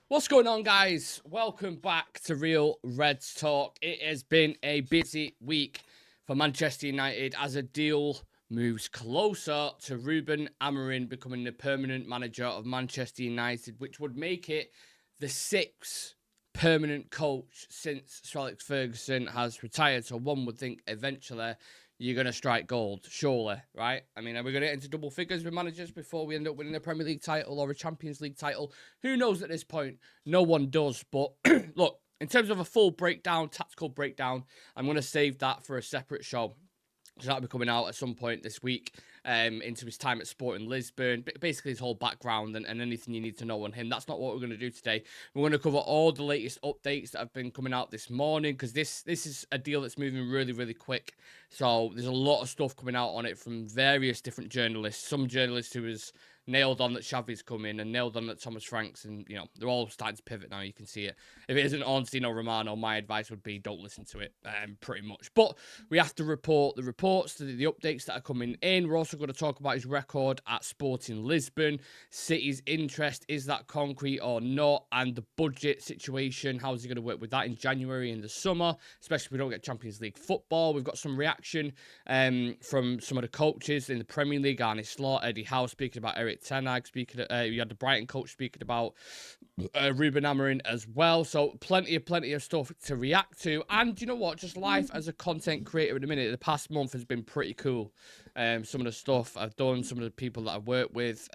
What's going on, guys? Welcome back to Real Reds Talk. It has been a busy week for Manchester United as a deal moves closer to Ruben Amorim becoming the permanent manager of Manchester United, which would make it the sixth permanent coach since Sir Alex Ferguson has retired. So one would think eventually you're going to strike gold, surely, right? I mean, are we going to get into double figures with managers before we end up winning a Premier League title or a Champions League title? Who knows at this point? No one does. But look, in terms of a full breakdown, tactical breakdown, I'm going to save that for a separate show. So that'll be coming out at some point this week into his time at Sporting Lisbon, basically his whole background and anything you need to know on him. That's not what we're going to do today. We're going to cover all the latest updates that have been coming out this morning because this is a deal that's moving really, really quick. So there's a lot of stuff coming out on it from various different journalists. Some journalists who has nailed on that Xavi's coming and nailed on that Thomas Franks, and they're all starting to pivot now. You can see it. If it isn't Ornstein or Romano, my advice would be don't listen to it, pretty much. But we have to report the reports, the updates that are coming in. We're also going to talk about his record at Sporting Lisbon, City's interest, is that concrete or not, and the budget situation. How is he going to work with that in January in the summer, especially if we don't get Champions League football? We've got some reaction from some of the coaches in the Premier League, Arne Slot, Eddie Howe speaking about Erik Ten Hag, you had the Brighton coach speaking about Ruben Amorim as well. So plenty of stuff to react to. And you know what? Just life as a content creator at the minute, the past month has been pretty cool. Some of the stuff I've done, some of the people that I've worked with.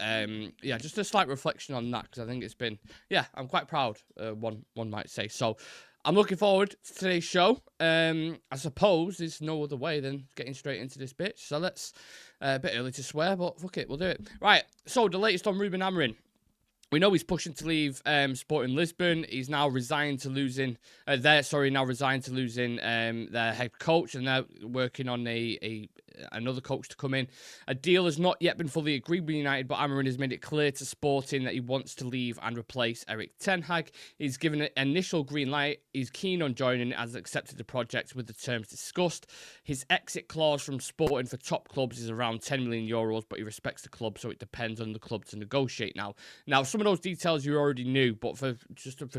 Just a slight reflection on that because I think it's been, I'm quite proud, one might say. So I'm looking forward to today's show. I suppose there's no other way than getting straight into this bitch. So let's, a bit early to swear, but fuck it, we'll do it. Right, so the latest on Ruben Amorim. We know he's pushing to leave Sporting Lisbon. He's now resigned to losing, their head coach, and they're working on another coach to come in. A deal has not yet been fully agreed with United, but Amorim has made it clear to Sporting that he wants to leave and replace Erik Ten Hag. He's given an initial green light. He's keen on joining, as accepted the project with the terms discussed. His exit clause from Sporting for top clubs is around 10 million euros, but he respects the club, so it depends on the club to negotiate now. Now, some of those details you already knew, but for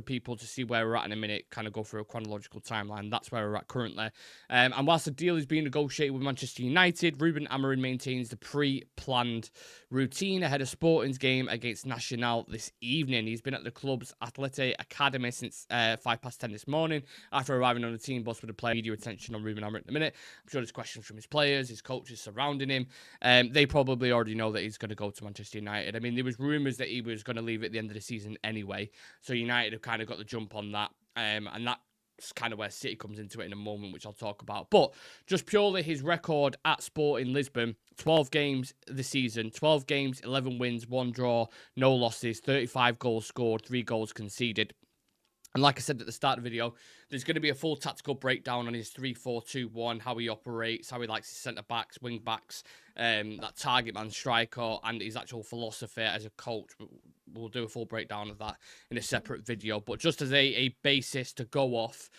people to see where we're at in a minute, kind of go through a chronological timeline, that's where we're at currently. And whilst the deal is being negotiated with Manchester United, Ruben Amorim maintains the pre-planned routine ahead of Sporting's game against Nacional this evening. He's been at the club's Atlete Academy since 10:05 this morning after arriving on a team bus with a player. Media attention on Ruben Amorim at the minute. I'm sure there's questions from his players, his coaches surrounding him. They probably already know that he's going to go to Manchester United. I mean, there was rumours that he was going to leave at the end of the season anyway, so United have kind of got the jump on that, and that's kind of where City comes into it in a moment, which I'll talk about. But just purely his record at Sporting Lisbon: 12 games this season, 12 games, 11 wins, 1 draw, no losses, 35 goals scored, 3 goals conceded. And like I said at the start of the video, there's going to be a full tactical breakdown on his 3-4-2-1, how he operates, how he likes his centre-backs, wing-backs, that target man striker, and his actual philosophy as a coach. We'll do a full breakdown of that in a separate video. But just as a basis to go off,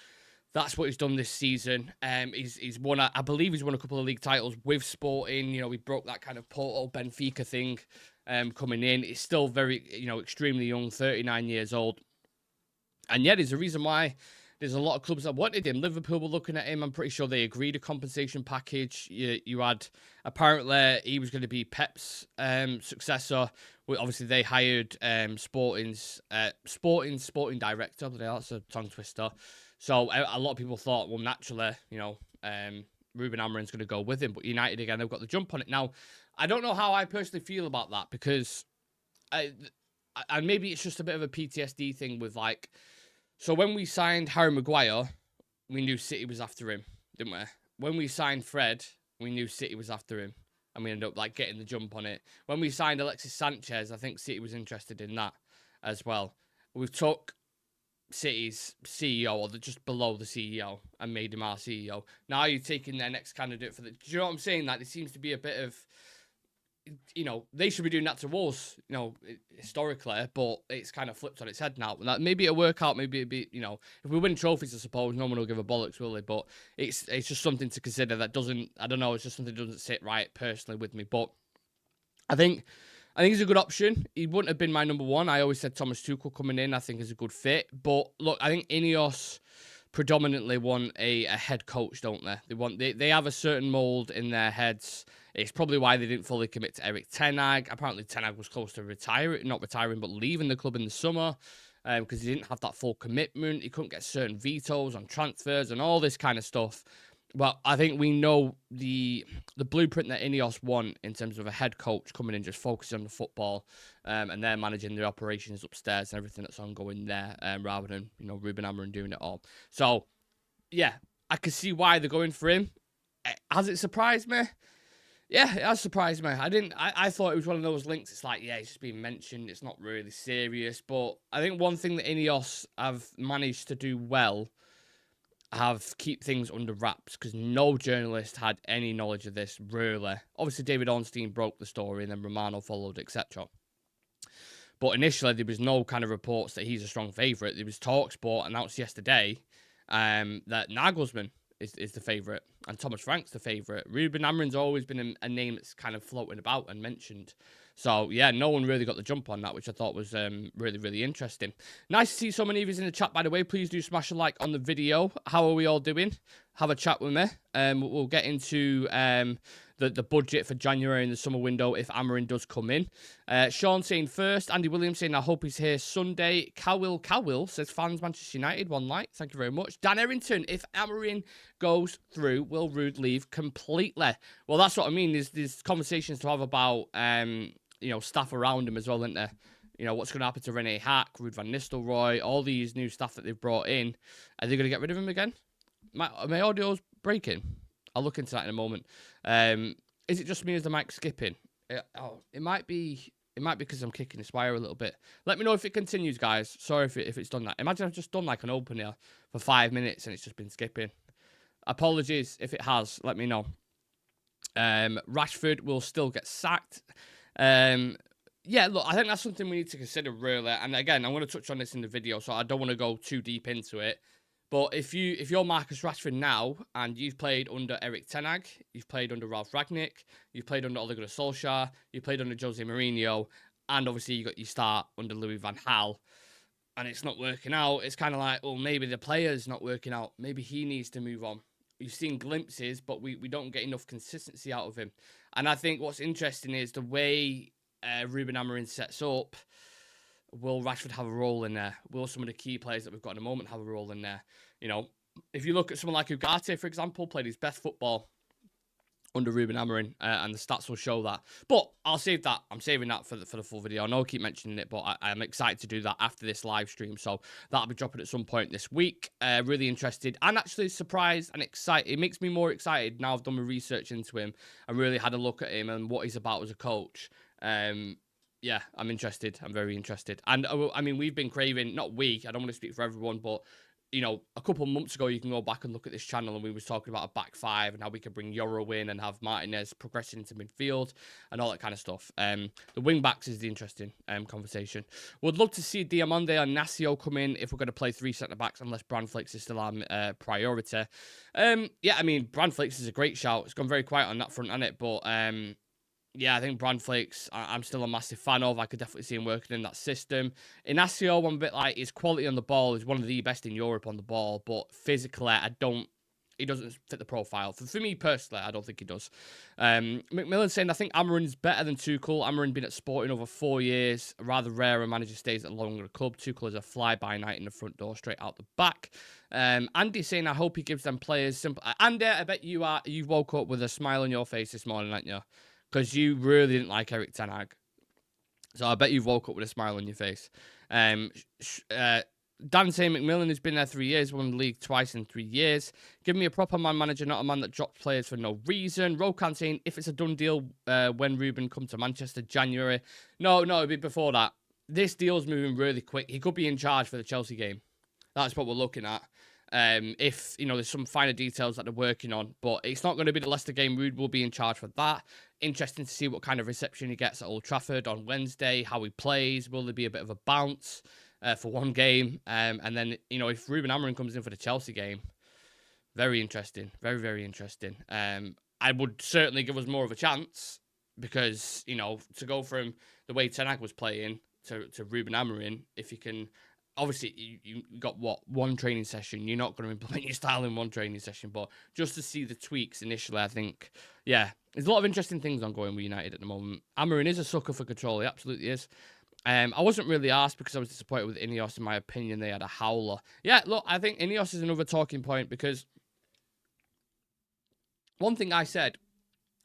that's what he's done this season. He's won, I believe he's won a couple of league titles with Sporting. We broke that kind of Porto Benfica thing coming in. He's still very, extremely young, 39 years old. And yeah, there's a reason why there's a lot of clubs that wanted him. Liverpool were looking at him. I'm pretty sure they agreed a compensation package. You had, apparently, he was going to be Pep's successor. Obviously, they hired Sporting director, but that's a tongue twister. So a lot of people thought, well, naturally, Ruben Amorim's going to go with him. But United, again, they've got the jump on it. Now, I don't know how I personally feel about that because and maybe it's just a bit of a PTSD thing with so when we signed Harry Maguire, we knew City was after him, didn't we? When we signed Fred, we knew City was after him, and we ended up getting the jump on it. When we signed Alexis Sanchez, I think City was interested in that as well. We took City's CEO, or just below the CEO, and made him our CEO. Now you're taking their next candidate for the... Do you know what I'm saying? There seems to be a bit of... they should be doing that to us, historically, but it's kind of flipped on its head now. Maybe it'll work out, maybe it'll be, if we win trophies, I suppose, no one will give a bollocks, will they? But it's just something to consider that doesn't, I don't know, it's just something that doesn't sit right personally with me. But I think I think he's a good option. He wouldn't have been my number one. I always said Thomas Tuchel coming in, I think, is a good fit. But look, I think Ineos predominantly want a head coach, don't they? They have a certain mold in their heads. It's probably why they didn't fully commit to Erik Ten Hag. Apparently, Ten Hag was close to not retiring, but leaving the club in the summer because he didn't have that full commitment. He couldn't get certain vetoes on transfers and all this kind of stuff. Well, I think we know the blueprint that Ineos want in terms of a head coach coming in, just focusing on the football, and they're managing the operations upstairs and everything that's ongoing there, rather than Ruben Amorim doing it all. So, yeah, I can see why they're going for him. Has it surprised me? Yeah, it has surprised me. I thought it was one of those links. It's like, yeah, it's just been mentioned. It's not really serious, but I think one thing that Ineos have managed to do well have keep things under wraps, because no journalist had any knowledge of this, really. Obviously, David Ornstein broke the story, and then Romano followed, etc. But initially, there was no kind of reports that he's a strong favourite. There was TalkSport announced yesterday that Nagelsmann is the favourite, and Thomas Frank's the favourite. Ruben Amorim's always been a name that's kind of floating about and mentioned. So, yeah, no one really got the jump on that, which I thought was really, really interesting. Nice to see so many of you in the chat, by the way. Please do smash a like on the video. How are we all doing? Have a chat with me. We'll get into the budget for January in the summer window if Amorim does come in. Sean saying first. Andy Williams saying, I hope he's here Sunday. Cowell says, fans Manchester United, 1 like. Thank you very much. Dan Errington, if Amorim goes through, will Ruud leave completely? Well, that's what I mean. There's conversations to have about staff around him as well, isn't there? What's going to happen to Rene Hack, Ruud van Nistelrooy, all these new staff that they've brought in. Are they going to get rid of him again? My audio's breaking. I'll look into that in a moment. Is it just me as the mic skipping? It might be because I'm kicking this wire a little bit. Let me know if it continues, guys. Sorry if it's done that. Imagine I've just done like an opener for 5 minutes and it's just been skipping. Apologies if it has. Let me know. Rashford will still get sacked. Yeah, look, I think that's something we need to consider, really. And again, I'm going to touch on this in the video, so I don't want to go too deep into it. But if you're Marcus Rashford now, and you've played under Erik Ten Hag, you've played under Ralf Rangnick, you've played under Ole Gunnar Solskjaer, you've played under Jose Mourinho, and obviously you got your start under Louis van Gaal, and it's not working out, it's kind of like, oh, maybe the player's not working out. Maybe he needs to move on. You've seen glimpses, but we don't get enough consistency out of him. And I think what's interesting is the way Ruben Amorim sets up. Will Rashford have a role in there? Will some of the key players that we've got in the moment have a role in there? If you look at someone like Ugarte, for example, played his best football under Ruben Amorim, and the stats will show that. But I'll save that. I'm saving that for the full video. I know I keep mentioning it, but I'm excited to do that after this live stream. So that'll be dropping at some point this week. Really interested and actually surprised and excited. It makes me more excited now I've done my research into him and really had a look at him and what he's about as a coach. Yeah, I'm interested. I'm very interested. And, I mean, we've been craving, not we, I don't want to speak for everyone, but, a couple of months ago, you can go back and look at this channel, and we was talking about a back five and how we could bring Euro in and have Martinez progressing into midfield and all that kind of stuff. The wing backs is the interesting conversation. Would love to see Diamande and Nascio come in if we're going to play 3 centre-backs, unless Branflix is still our priority. Yeah, I mean, Branflix is a great shout. It's gone very quiet on that front, hasn't it? But, yeah, I think Branflix, I'm still a massive fan of. I could definitely see him working in that system. Inacio, I'm a bit like, his quality on the ball is one of the best in Europe on the ball, but physically, he doesn't fit the profile. For me personally, I don't think he does. McMillan saying, I think Amorim's better than Tuchel. Amorim been at Sporting over 4 years. Rather rare a manager stays at a longer club. Tuchel is a fly-by-night in the front door, straight out the back. Andy saying, I hope he gives them players simple. Andy, I bet you woke up with a smile on your face this morning, aren't you? Because you really didn't like Erik Ten Hag. So I bet you've woke up with a smile on your face. Dan saying McMillan has been there 3 years, won the league twice in 3 years. Give me a proper man manager, not a man that drops players for no reason. Rokan saying, if it's a done deal when Ruben comes to Manchester January. No, it'll be before that. This deal's moving really quick. He could be in charge for the Chelsea game. That's what we're looking at. If, there's some finer details that they're working on, but it's not going to be the Leicester game. Ruud will be in charge for that. Interesting to see what kind of reception he gets at Old Trafford on Wednesday, how he plays. Will there be a bit of a bounce for one game? And then, if Ruben Amorim comes in for the Chelsea game, very interesting. Very, very interesting. I would certainly give us more of a chance because, you know, to go from the way Ten Hag was playing to Ruben Amorim, if you can, obviously you got one training session. You're not going to implement your style in one training session, but just to see the tweaks initially, I think, yeah, there's a lot of interesting things ongoing with United at the moment. Amorim is a sucker for control. He absolutely is. I wasn't really asked because I was disappointed with Ineos. In my opinion, they had a howler. Yeah, look, I think Ineos is another talking point because one thing I said,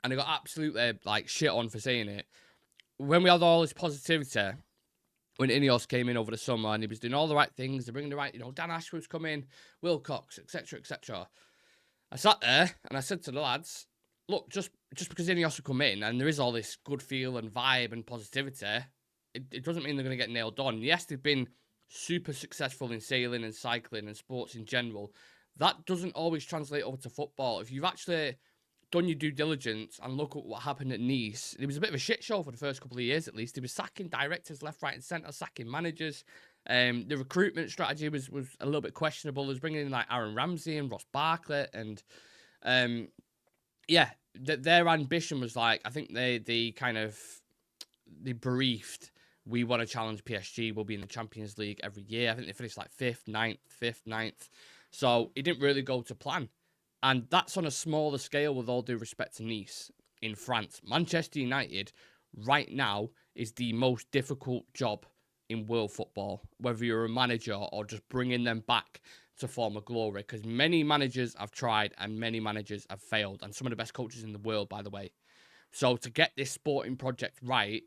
and I got absolutely like shit on for saying it, when we had all this positivity, when Ineos came in over the summer and he was doing all the right things, they're bringing the right, you know, Dan Ashworth's come in, Wilcox, etc., etc. I sat there and I said to the lads, look, just because Ineos have come in and there is all this good feel and vibe and positivity, it doesn't mean they're going to get nailed on. Yes, they've been super successful in sailing and cycling and sports in general. That doesn't always translate over to football. If you've actually done your due diligence and look at what happened at Nice, it was a bit of a shit show for the first couple of years at least. He was sacking directors left, right and centre, sacking managers. The recruitment strategy was a little bit questionable. He was bringing in like Aaron Ramsey and Ross Barkley and yeah, their ambition was like, I think they briefed, we want to challenge PSG, we'll be in the Champions League every year. I think they finished like 5th, 9th. So it didn't really go to plan. And that's on a smaller scale with all due respect to Nice in France. Manchester United right now is the most difficult job in world football, whether you're a manager or just bringing them back to former glory, because many managers have tried and many managers have failed, and some of the best coaches in the world, by the way. So to get this sporting project right,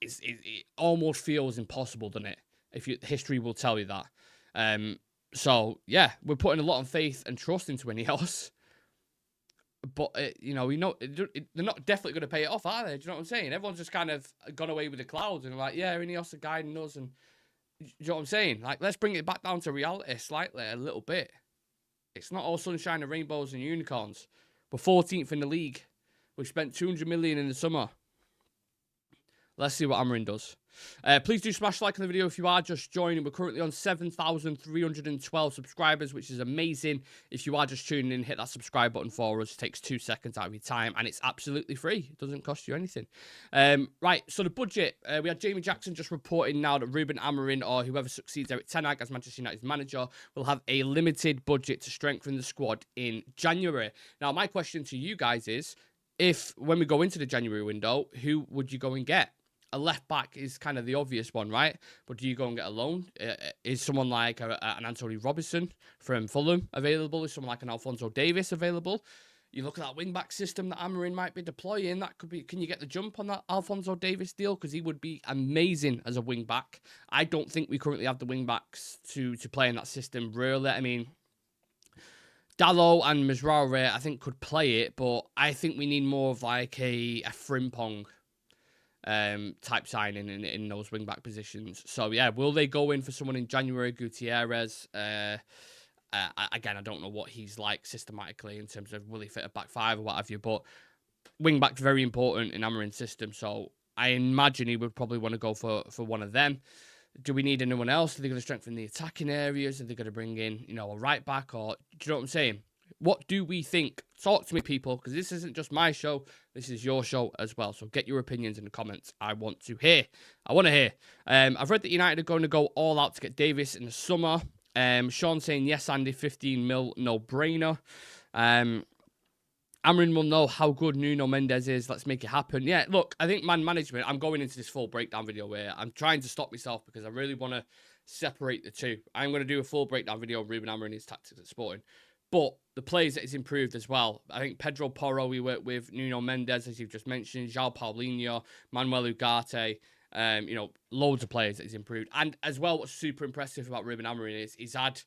it almost feels impossible, doesn't it? History will tell you that. So, yeah, we're putting a lot of faith and trust into Ineos. But, they're not definitely going to pay it off, are they? Do you know what I'm saying? Everyone's just kind of gone away with the clouds and like, yeah, Ineos are guiding us. And do you know what I'm saying? Like, let's bring it back down to reality slightly, a little bit. It's not all sunshine and rainbows and unicorns. We're 14th in the league. We've spent 200 million in the summer. Let's see what Amorim does. Please do smash like on the video if you are just joining. We're currently on 7,312 subscribers, which is amazing. If you are just tuning in, hit that subscribe button for us. It takes 2 seconds out of your time, and it's absolutely free. It doesn't cost you anything. Right, so the budget. We had Jamie Jackson just reporting now that Ruben Amorim, or whoever succeeds Erik Ten Hag as Manchester United's manager, will have a limited budget to strengthen the squad in January. Now, my question to you guys is, when we go into the January window, who would you go and get? A left back is kind of the obvious one, right? But do you go and get a loan? Is someone like an Anthony Robinson from Fulham available? Is someone like an Alphonso Davies available? You look at that wing-back system that Amorim might be deploying. That could be. Can you get the jump on that Alphonso Davies deal? Because he would be amazing as a wing-back. I don't think we currently have the wing-backs to play in that system, really. I mean, Dalot and Managerial, I think, could play it, but I think we need more of like a Frimpong type signing in those wing-back positions. So, yeah, will they go in for someone in January? Gutierrez, again, I don't know what he's like systematically in terms of will he fit a back five or what have you, but wing-back's very important in Amorim's system, so I imagine he would probably want to go for one of them. Do we need anyone else? Are they going to strengthen the attacking areas? Are they going to bring in, a right-back? Or, do you know what I'm saying? What do we think? Talk to me, people, because this isn't just my show. This is your show as well. So get your opinions in the comments. I want to hear. I've read that United are going to go all out to get Davis in the summer. Sean saying, yes, Andy, 15 mil, no-brainer. Amorim will know how good Nuno Mendes is. Let's make it happen. Yeah, look, I think man management, I'm going into this full breakdown video where I'm trying to stop myself because I really want to separate the two. I'm going to do a full breakdown video on Ruben Amorim and his tactics at Sporting. But the players that he's improved as well. I think Pedro Porro, we worked with, Nuno Mendes, as you've just mentioned, João Paulinho, Manuel Ugarte, loads of players that he's improved. And as well, what's super impressive about Ruben Amorim is he's had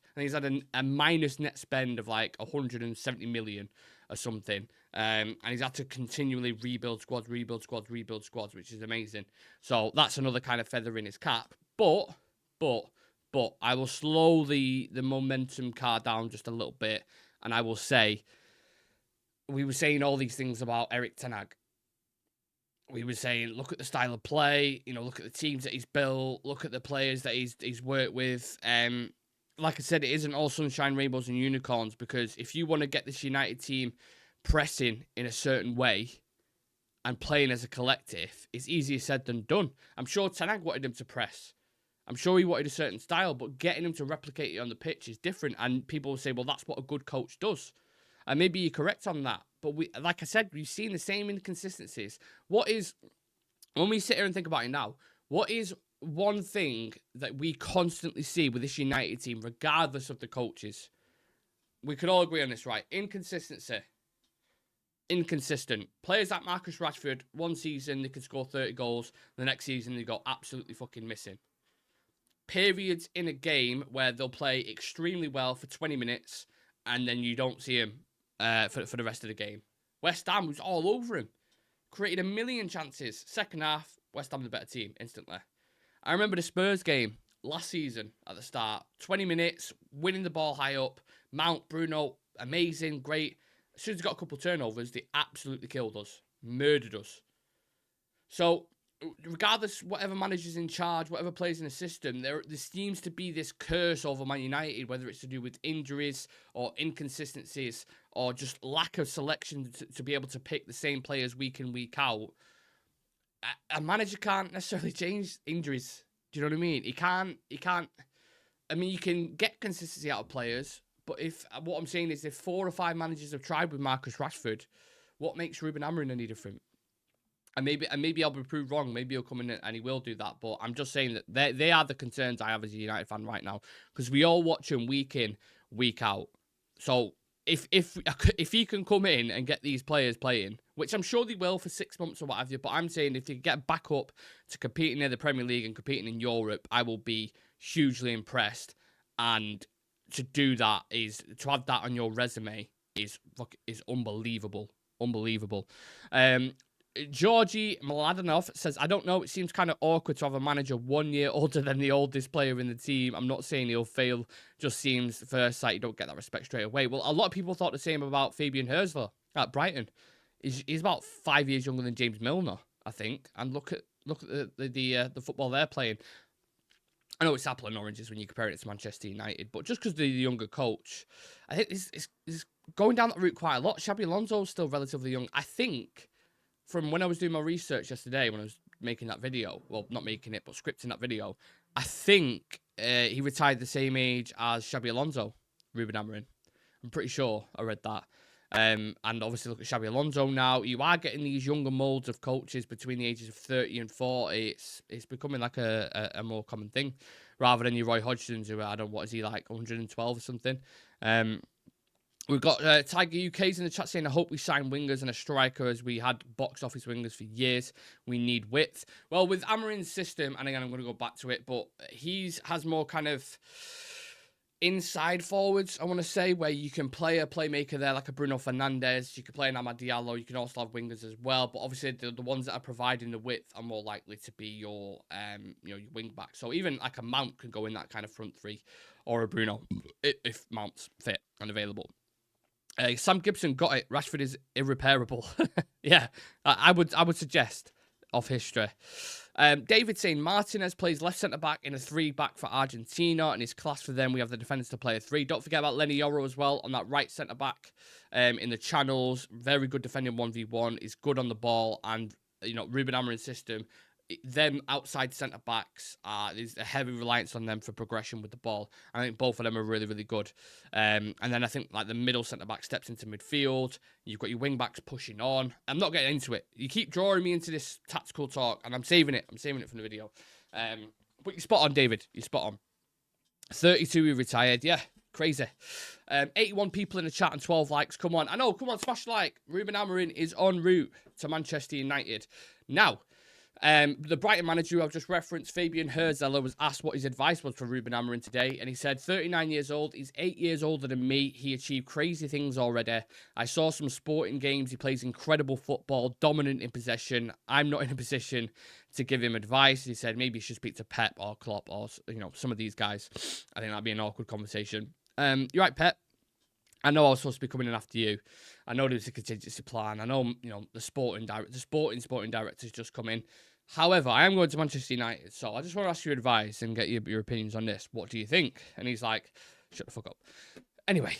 a minus net spend of like 170 million or something. And he's had to continually rebuild squads, which is amazing. So that's another kind of feather in his cap. But I will slow the momentum car down just a little bit, and I will say, we were saying all these things about Erik Ten Hag. We were saying, look at the style of play, look at the teams that he's built, look at the players that he's worked with. Like I said, it isn't all sunshine, rainbows, and unicorns, because if you want to get this United team pressing in a certain way, and playing as a collective is easier said than done. I'm sure Ten Hag wanted him to press. I'm sure he wanted a certain style, but getting him to replicate it on the pitch is different. And people will say, well, that's what a good coach does. And maybe you're correct on that. But like I said, we've seen the same inconsistencies. When we sit here and think about it now, what is one thing that we constantly see with this United team, regardless of the coaches? We could all agree on this, right? Inconsistency. Inconsistent. Players like Marcus Rashford, one season they can score 30 goals, the next season they go absolutely fucking missing. Periods in a game where they'll play extremely well for 20 minutes and then you don't see him for the rest of the game. West Ham was all over him. Created a million chances. Second half, West Ham the better team instantly. I remember the Spurs game last season at the start. 20 minutes, winning the ball high up. Mount, Bruno, amazing, great. As soon as they got a couple of turnovers, they absolutely killed us. Murdered us. So, regardless, whatever manager's in charge, whatever plays in the system, there seems to be this curse over Man United, whether it's to do with injuries or inconsistencies or just lack of selection to be able to pick the same players week in, week out. A manager can't necessarily change injuries. Do you know what I mean? He can't. I mean, you can get consistency out of players, but what I'm saying is if 4 or 5 managers have tried with Marcus Rashford, what makes Ruben Amorim any different? And maybe I'll be proved wrong. Maybe he'll come in and he will do that. But I'm just saying that they are the concerns I have as a United fan right now, because we all watch him week in, week out. So if he can come in and get these players playing, which I'm sure they will for 6 months or what have you, but I'm saying if they get back up to competing in the Premier League and competing in Europe, I will be hugely impressed. And to do that to have that on your resume is unbelievable. Unbelievable. Georgie Mladenov says, I don't know, it seems kind of awkward to have a manager 1 year older than the oldest player in the team. I'm not saying he'll fail, just seems first sight you don't get that respect straight away. Well, a lot of people thought the same about Fabian Herzler at Brighton. He's about 5 years younger than James Milner, I think. And look at the football they're playing. I know it's apple and oranges when you compare it to Manchester United, but just because they're the younger coach, I think it's going down that route quite a lot. Xabi Alonso's still relatively young. I think from when I was doing my research yesterday, when I was making that video, well, not making it, but scripting that video, I think he retired the same age as Xabi Alonso, Ruben Amorim. I'm pretty sure I read that. And obviously look at Xabi Alonso now. You are getting these younger molds of coaches between the ages of 30 and 40. It's becoming like a more common thing, rather than your Roy Hodgsons, who I don't know, what is he like, 112 or something. We've got Tiger UK's in the chat saying, I hope we sign wingers and a striker, as we had box office wingers for years. We need width. Well, with Amorim's system, and again, I'm going to go back to it, but he has more kind of inside forwards, I want to say, where you can play a playmaker there like a Bruno Fernandes. You can play an Amad Diallo. You can also have wingers as well. But obviously, the ones that are providing the width are more likely to be your wing back. So even like a Mount can go in that kind of front three, or a Bruno, if Mount's fit and available. Sam Gibson got it. Rashford is irreparable. Yeah, I would suggest of history. David saying Martinez plays left centre-back in a 3-back for Argentina, and his class for them. We have the defenders to play a 3. Don't forget about Lenny Yoro as well on that right centre-back in the channels. Very good defending 1v1. Is good on the ball, and Ruben Amorim's system, them outside centre-backs, there's a heavy reliance on them for progression with the ball. I think both of them are really, really good. And then I think like the middle centre-back steps into midfield. You've got your wing-backs pushing on. I'm not getting into it. You keep drawing me into this tactical talk, and I'm saving it. I'm saving it from the video. But you're spot on, David. You're spot on. 32 he retired. Yeah, crazy. 81 people in the chat and 12 likes. Come on. I know. Come on, smash like. Ruben Amorim is en route to Manchester United. Now, the Brighton manager who I've just referenced, Fabian Herzler, was asked what his advice was for Ruben Amorim today, and he said, 39 years old, he's 8 years older than me, he achieved crazy things already. I saw some sporting games, he plays incredible football, dominant in possession. I'm not in a position to give him advice. He said maybe he should speak to Pep or Klopp or some of these guys. I think that'd be an awkward conversation. You're right, Pep. I know I was supposed to be coming in after you. I know there's a contingency plan. I know, the sporting director's just come in. However, I am going to Manchester United, so I just want to ask your advice and get your opinions on this. What do you think? And he's like, shut the fuck up. Anyway.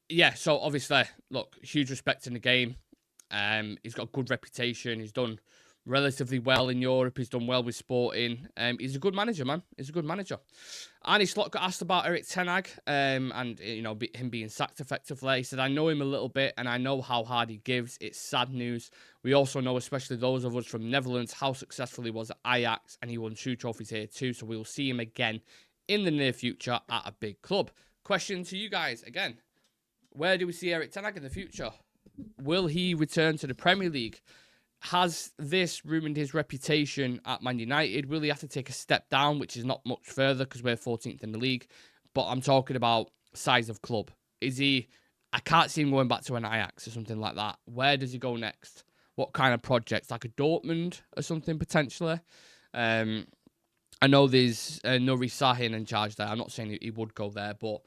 Yeah, so obviously, look, huge respect in the game. He's got a good reputation. He's done relatively well in Europe. He's done well with Sporting. He's a good manager, man. He's a good manager. Arnie Slot got asked about Erik Ten Hag and, you know, him being sacked effectively. He said, I know him a little bit and I know how hard he gives. It's sad news. We also know, especially those of us from Netherlands, how successful he was at Ajax, and he won 2 trophies here too. So we will see him again in the near future at a big club. Question to you guys again. Where do we see Erik Ten Hag in the future? Will he return to the Premier League? Has this ruined his reputation at Man United? Will he have to take a step down, which is not much further because we're 14th in the league? But I'm talking about size of club. Is he... I can't see him going back to an Ajax or something like that. Where does he go next? What kind of projects? Like a Dortmund or something potentially? I know there's Nuri Sahin in charge there. I'm not saying he would go there, but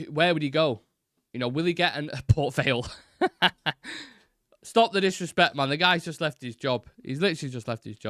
where would he go? You know, will he get a Port Vale? Stop the disrespect, man. The guy's just left his job. He's literally just left his job.